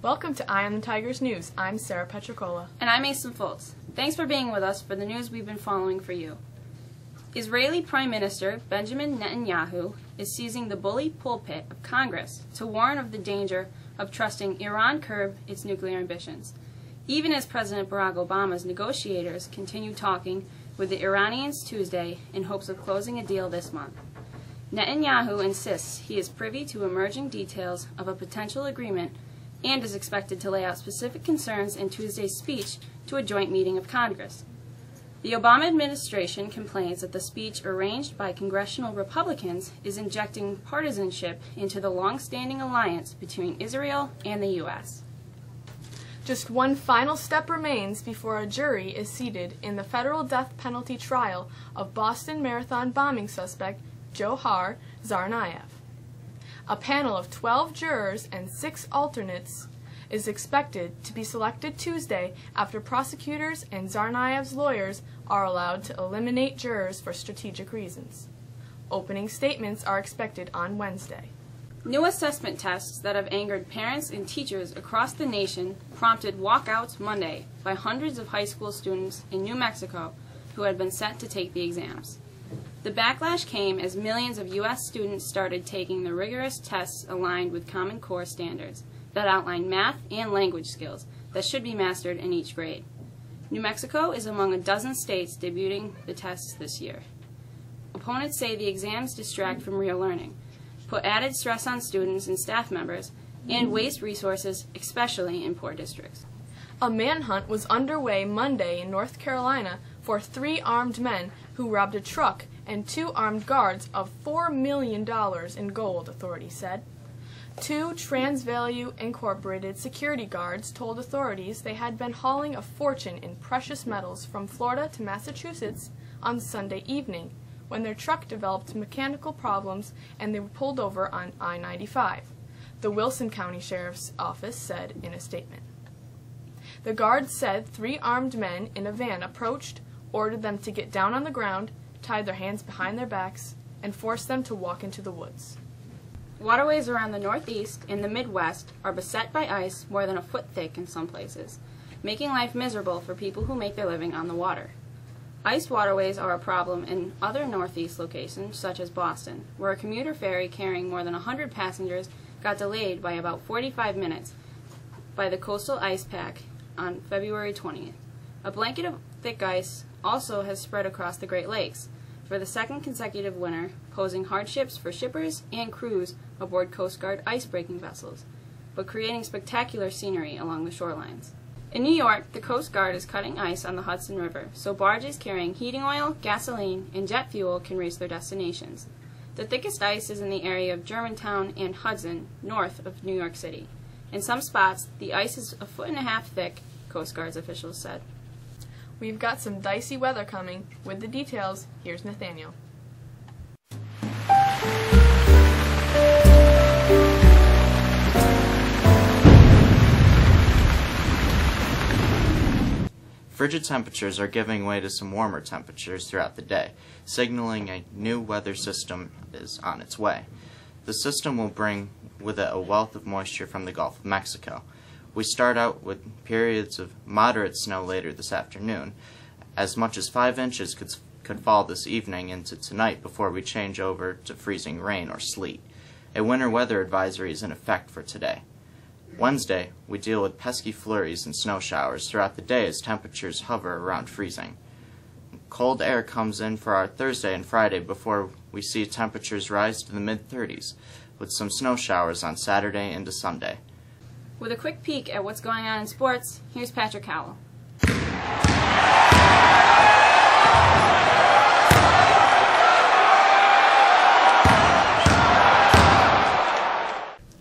Welcome to Eye on the Tigers News. I'm Sarah Petricola. And I'm Mason Foltz. Thanks for being with us for the news we've been following for you. Israeli Prime Minister Benjamin Netanyahu is seizing the bully pulpit of Congress to warn of the danger of trusting Iran curb its nuclear ambitions, even as President Barack Obama's negotiators continue talking with the Iranians Tuesday in hopes of closing a deal this month. Netanyahu insists he is privy to emerging details of a potential agreement and is expected to lay out specific concerns in Tuesday's speech to a joint meeting of Congress. The Obama administration complains that the speech arranged by congressional Republicans is injecting partisanship into the long-standing alliance between Israel and the U.S. Just one final step remains before a jury is seated in the federal death penalty trial of Boston Marathon bombing suspect Johar Tsarnaev. A panel of 12 jurors and 6 alternates is expected to be selected Tuesday after prosecutors and Tsarnaev's lawyers are allowed to eliminate jurors for strategic reasons. Opening statements are expected on Wednesday. New assessment tests that have angered parents and teachers across the nation prompted walkouts Monday by hundreds of high school students in New Mexico who had been set to take the exams. The backlash came as millions of U.S. students started taking the rigorous tests aligned with Common Core standards that outline math and language skills that should be mastered in each grade. New Mexico is among a dozen states debuting the tests this year. Opponents say the exams distract from real learning, put added stress on students and staff members, and waste resources, especially in poor districts. A manhunt was underway Monday in North Carolina for 3 armed men who robbed a truck and 2 armed guards of $4 million in gold, authorities said. 2 Transvalue Incorporated security guards told authorities they had been hauling a fortune in precious metals from Florida to Massachusetts on Sunday evening when their truck developed mechanical problems and they were pulled over on I-95, the Wilson County Sheriff's Office said in a statement. The guards said 3 armed men in a van approached, ordered them to get down on the ground, tied their hands behind their backs, and forced them to walk into the woods. Waterways around the Northeast and the Midwest are beset by ice more than a foot thick in some places, making life miserable for people who make their living on the water. Iced waterways are a problem in other Northeast locations, such as Boston, where a commuter ferry carrying more than 100 passengers got delayed by about 45 minutes by the coastal ice pack on February 20th. A blanket of thick ice also has spread across the Great Lakes for the second consecutive winter, posing hardships for shippers and crews aboard Coast Guard ice-breaking vessels, but creating spectacular scenery along the shorelines. In New York, the Coast Guard is cutting ice on the Hudson River so barges carrying heating oil, gasoline, and jet fuel can reach their destinations. The thickest ice is in the area of Germantown and Hudson, north of New York City. In some spots, the ice is 1.5 feet thick, Coast Guard's officials said. We've got some dicey weather coming. With the details, here's Nathaniel. Frigid temperatures are giving way to some warmer temperatures throughout the day, signaling a new weather system is on its way. The system will bring with it a wealth of moisture from the Gulf of Mexico. We start out with periods of moderate snow later this afternoon. As much as 5 inches could fall this evening into tonight before we change over to freezing rain or sleet. A winter weather advisory is in effect for today. Wednesday, we deal with pesky flurries and snow showers throughout the day as temperatures hover around freezing. Cold air comes in for our Thursday and Friday before we see temperatures rise to the mid-30s, with some snow showers on Saturday into Sunday. With a quick peek at what's going on in sports, here's Patrick Howell.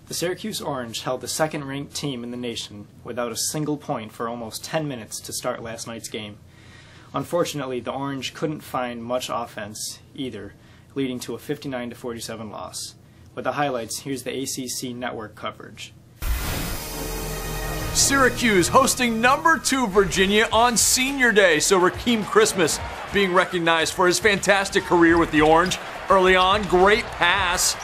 The Syracuse Orange held the second-ranked team in the nation without a single point for almost 10 minutes to start last night's game. Unfortunately, the Orange couldn't find much offense either, leading to a 59-47 loss. With the highlights, here's the ACC network coverage. Syracuse hosting #2 Virginia on Senior Day, so Rakeem Christmas being recognized for his fantastic career with the Orange. Early on, great pass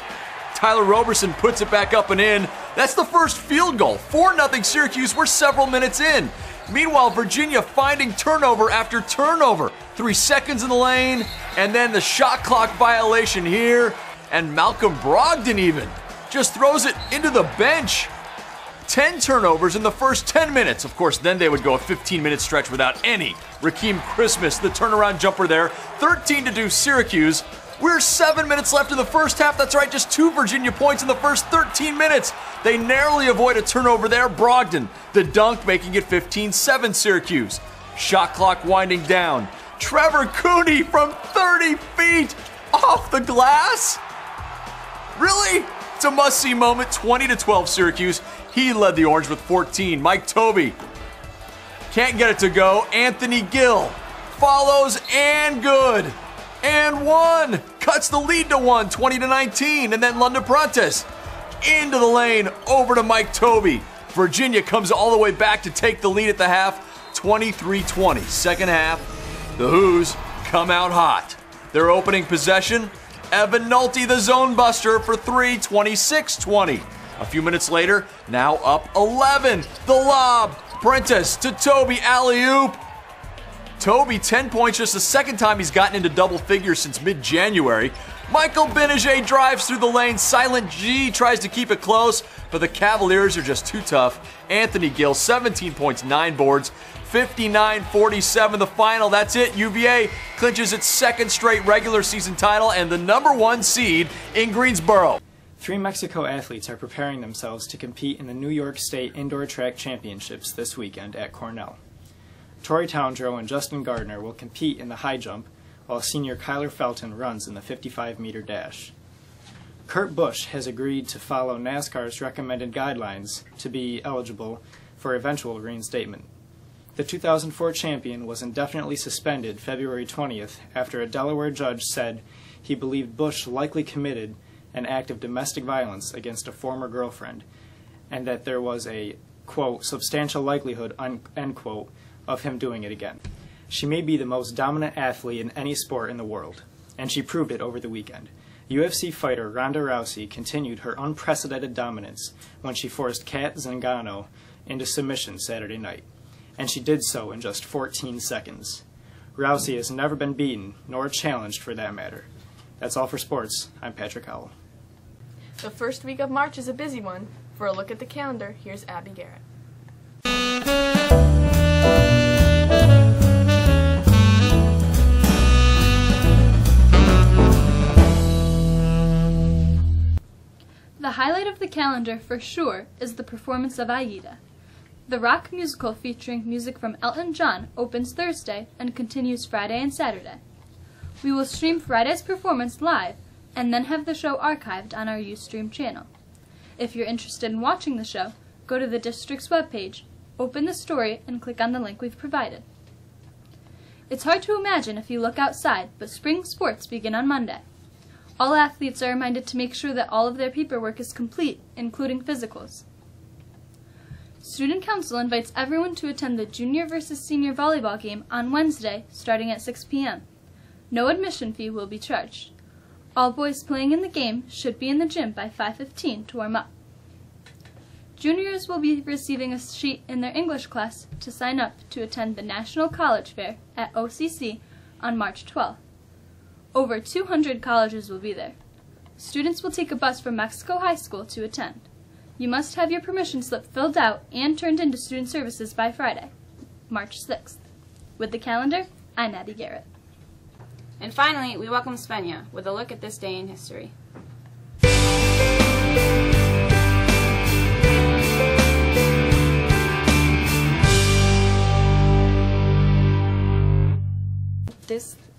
Tyler Roberson puts it back up and in. That's the first field goal. 4-0 Syracuse. We're several minutes in. Meanwhile, Virginia finding turnover after turnover. 3 seconds in the lane, and then the shot clock violation here. And Malcolm Brogdon even just throws it into the bench. 10 turnovers in the first 10 minutes. Of course, then they would go a 15-minute stretch without any. Rakeem Christmas, the turnaround jumper there. 13-2 Syracuse. We're 7 minutes left in the first half. That's right, just 2 Virginia points in the first 13 minutes. They narrowly avoid a turnover there. Brogdon, the dunk, making it 15-7 Syracuse. Shot clock winding down. Trevor Cooney from 30 feet off the glass? Really? It's a must-see moment. 20-12 Syracuse. He led the Orange with 14. Mike Tobey can't get it to go. Anthony Gill follows and good. And one. Cuts the lead to 1, 20-19. And then London Prontes into the lane, over to Mike Tobey. Virginia comes all the way back to take the lead at the half, 23-20. Second half, the Hoos come out hot. Their opening possession, Evan Nolte, the zone buster for 3, 26-20. A few minutes later, now up 11. The lob, Prentice to Tobey, alley-oop. Tobey, 10 points, just the second time he's gotten into double figures since mid-January. Michael Gbinije drives through the lane. Silent G tries to keep it close, but the Cavaliers are just too tough. Anthony Gill, 17 points, 9 boards, 59-47 the final. That's it. UVA clinches its second straight regular season title and the #1 seed in Greensboro. 3 Mexico athletes are preparing themselves to compete in the New York State Indoor Track Championships this weekend at Cornell. Torrey Towndrow and Justin Gardner will compete in the high jump, while senior Kyler Felton runs in the 55-meter dash. Kurt Busch has agreed to follow NASCAR's recommended guidelines to be eligible for eventual reinstatement. The 2004 champion was indefinitely suspended February 20th after a Delaware judge said he believed Busch likely committed an act of domestic violence against a former girlfriend, and that there was a, quote, substantial likelihood, end quote, of him doing it again. She may be the most dominant athlete in any sport in the world, and she proved it over the weekend. UFC fighter Ronda Rousey continued her unprecedented dominance when she forced Kat Zingano into submission Saturday night, and she did so in just 14 seconds. Rousey has never been beaten, nor challenged for that matter. That's all for sports. I'm Patrick Howell. The first week of March is a busy one. For a look at the calendar, here's Abby Garrett. The highlight of the calendar, for sure, is the performance of Aida. The rock musical featuring music from Elton John opens Thursday and continues Friday and Saturday. We will stream Friday's performance live and then have the show archived on our Ustream channel. If you're interested in watching the show, go to the district's webpage, open the story, and click on the link we've provided. It's hard to imagine if you look outside, but spring sports begin on Monday. All athletes are reminded to make sure that all of their paperwork is complete, including physicals. Student Council invites everyone to attend the junior versus senior volleyball game on Wednesday, starting at 6 p.m. No admission fee will be charged. All boys playing in the game should be in the gym by 5:15 to warm up. Juniors will be receiving a sheet in their English class to sign up to attend the National College Fair at OCC on March 12th. Over 200 colleges will be there. Students will take a bus from Mexico High School to attend. You must have your permission slip filled out and turned into Student Services by Friday, March 6th. With the calendar, I'm Abby Garrett. And finally, we welcome Svenja with a look at this day in history.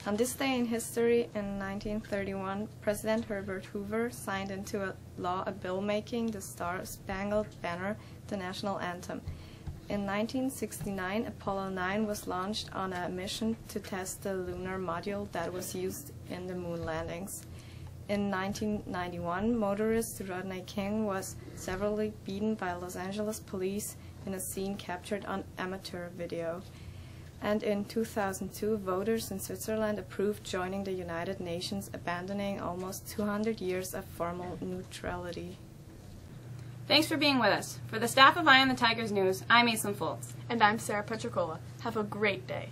On this day in history, in 1931, President Herbert Hoover signed into law a bill making the Star-Spangled Banner the national anthem. In 1969, Apollo 9 was launched on a mission to test the lunar module that was used in the moon landings. In 1991, motorist Rodney King was severely beaten by Los Angeles police in a scene captured on amateur video. And in 2002, voters in Switzerland approved joining the United Nations, abandoning almost 200 years of formal neutrality. Thanks for being with us. For the staff of Eye on the Tigers News, I'm Aislinn Foltz. And I'm Sarah Petricola. Have a great day.